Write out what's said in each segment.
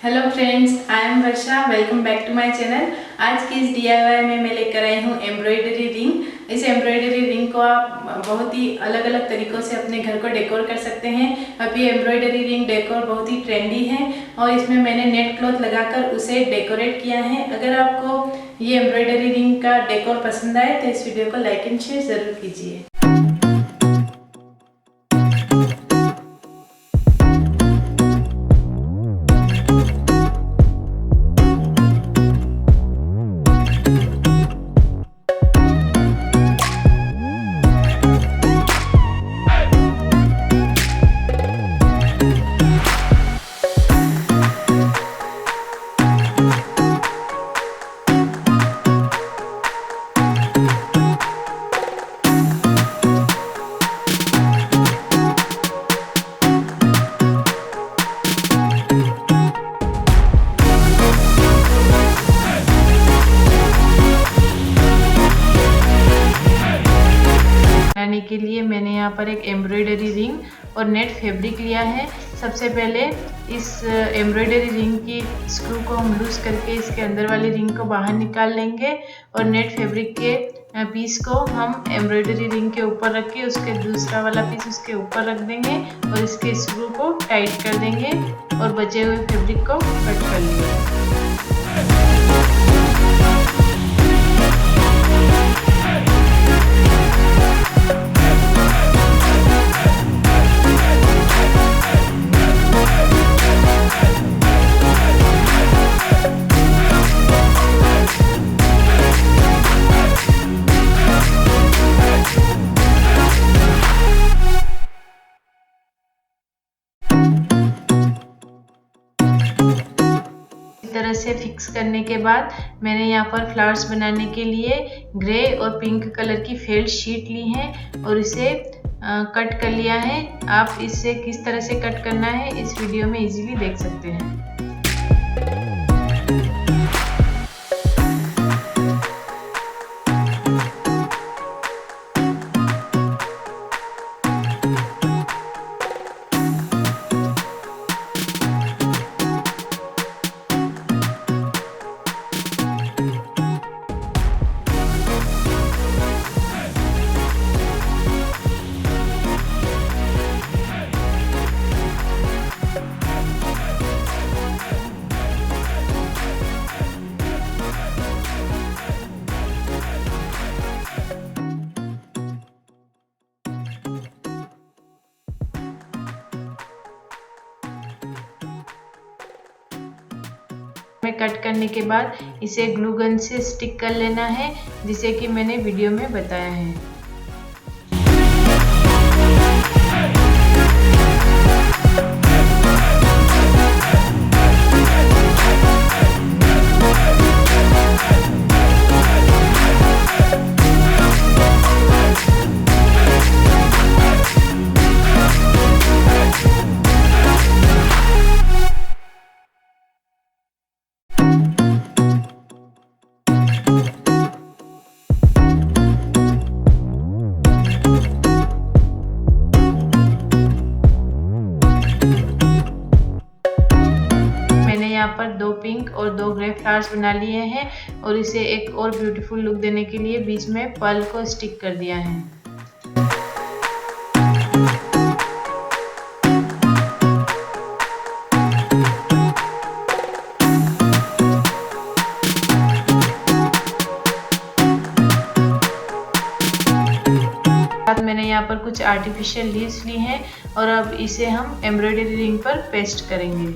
Hello friends, I am Varsha. Welcome back to my channel. आज की इस DIY में मैं लेकर आई हूँ एम्ब्रॉयडरी रिंग। इस एम्ब्रॉयडरी रिंग को आप बहुत ही अलग अलग तरीक़ों से अपने घर को डेकोर कर सकते हैं। अब ये एम्ब्रॉयडरी रिंग डेकोर बहुत ही ट्रेंडी है और इसमें मैंने नेट क्लॉथ लगाकर उसे डेकोरेट किया है। अगर आपको ये एम्ब्रॉयडरी रिंग का डेकोर पसंद आए तो इस वीडियो को लाइक एंड शेयर ज़रूर कीजिए। के लिए मैंने यहाँ पर एक एम्ब्रॉयडरी रिंग और नेट फैब्रिक लिया है। सबसे पहले इस एम्ब्रॉयडरी रिंग की स्क्रू को हम लूज करके इसके अंदर वाली रिंग को बाहर निकाल लेंगे और नेट फैब्रिक के पीस को हम एम्ब्रॉयडरी रिंग के ऊपर रख के उसके दूसरा वाला पीस उसके ऊपर रख देंगे और इसके स्क्रू को टाइट कर देंगे और बचे हुए फैब्रिक को कट कर लेंगे। तरह से फिक्स करने के बाद मैंने यहाँ पर फ्लावर्स बनाने के लिए ग्रे और पिंक कलर की फेल्ट शीट ली है और इसे कट कर लिया है। आप इसे किस तरह से कट करना है इस वीडियो में इजीली देख सकते हैं। कट करने के बाद इसे ग्लू गन से स्टिक कर लेना है, जिसे कि मैंने वीडियो में बताया है। यहाँ पर 2 पिंक और 2 ग्रे फ्लावर्स बना लिए हैं और इसे एक और ब्यूटीफुल लुक देने के लिए बीच में पर्ल को स्टिक कर दिया है। साथ मैंने यहाँ पर कुछ आर्टिफिशियल लीव्स ली हैं और अब इसे हम एम्ब्रॉयडरी रिंग पर पेस्ट करेंगे।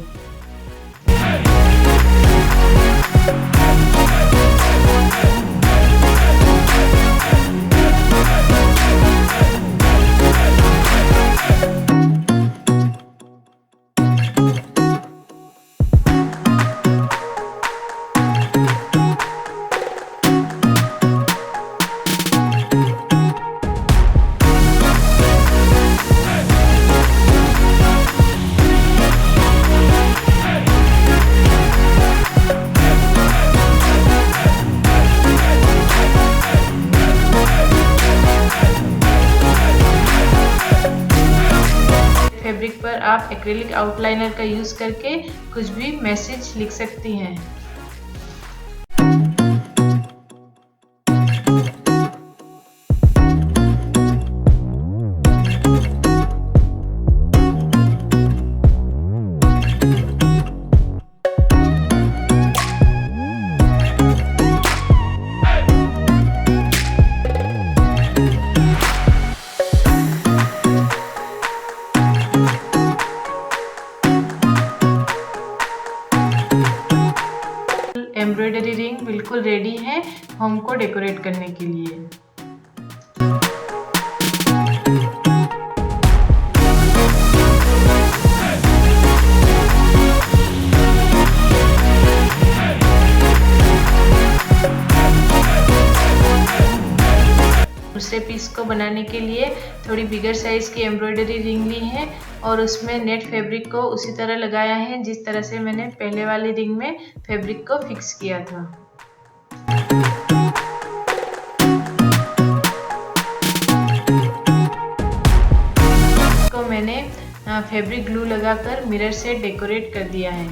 आप एक्रेलिक आउटलाइनर का यूज़ करके कुछ भी मैसेज लिख सकती हैं। एम्ब्रॉयडरी रिंग बिल्कुल रेडी है होम को डेकोरेट करने के लिए। दूसरे पीस को बनाने के लिए थोड़ी बिगर साइज की एम्ब्रॉयडरी रिंग ली है और उसमें नेट फैब्रिक को उसी तरह लगाया है जिस तरह से मैंने पहले वाली रिंग में फैब्रिक को फिक्स किया था। को मैंने फैब्रिक ग्लू लगाकर मिरर से डेकोरेट कर दिया है।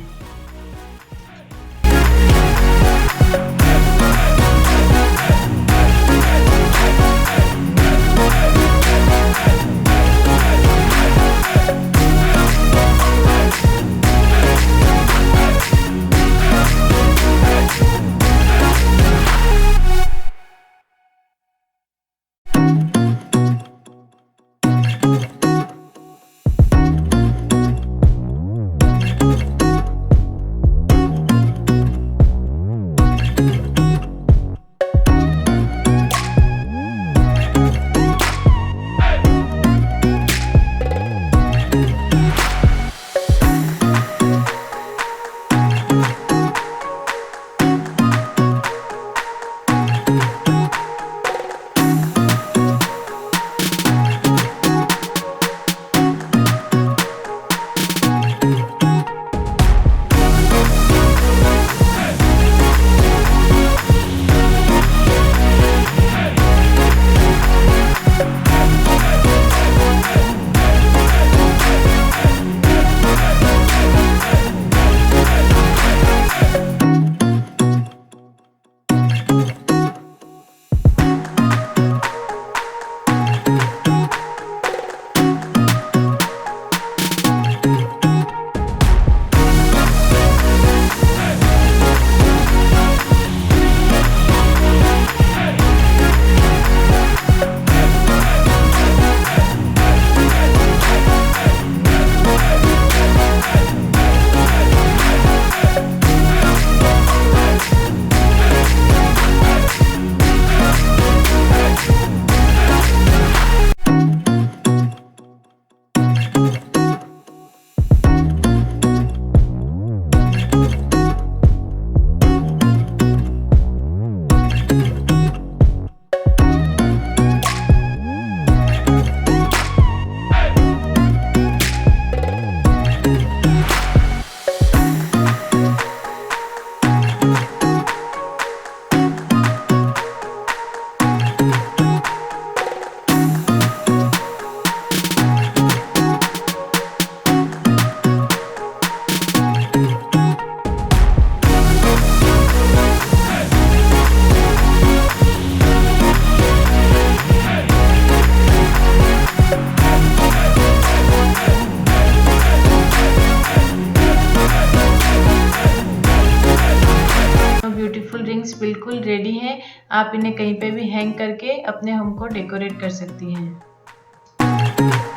ब्यूटीफुल रिंग्स बिल्कुल रेडी हैं। आप इन्हें कहीं पे भी हैंग करके अपने होम को डेकोरेट कर सकती हैं।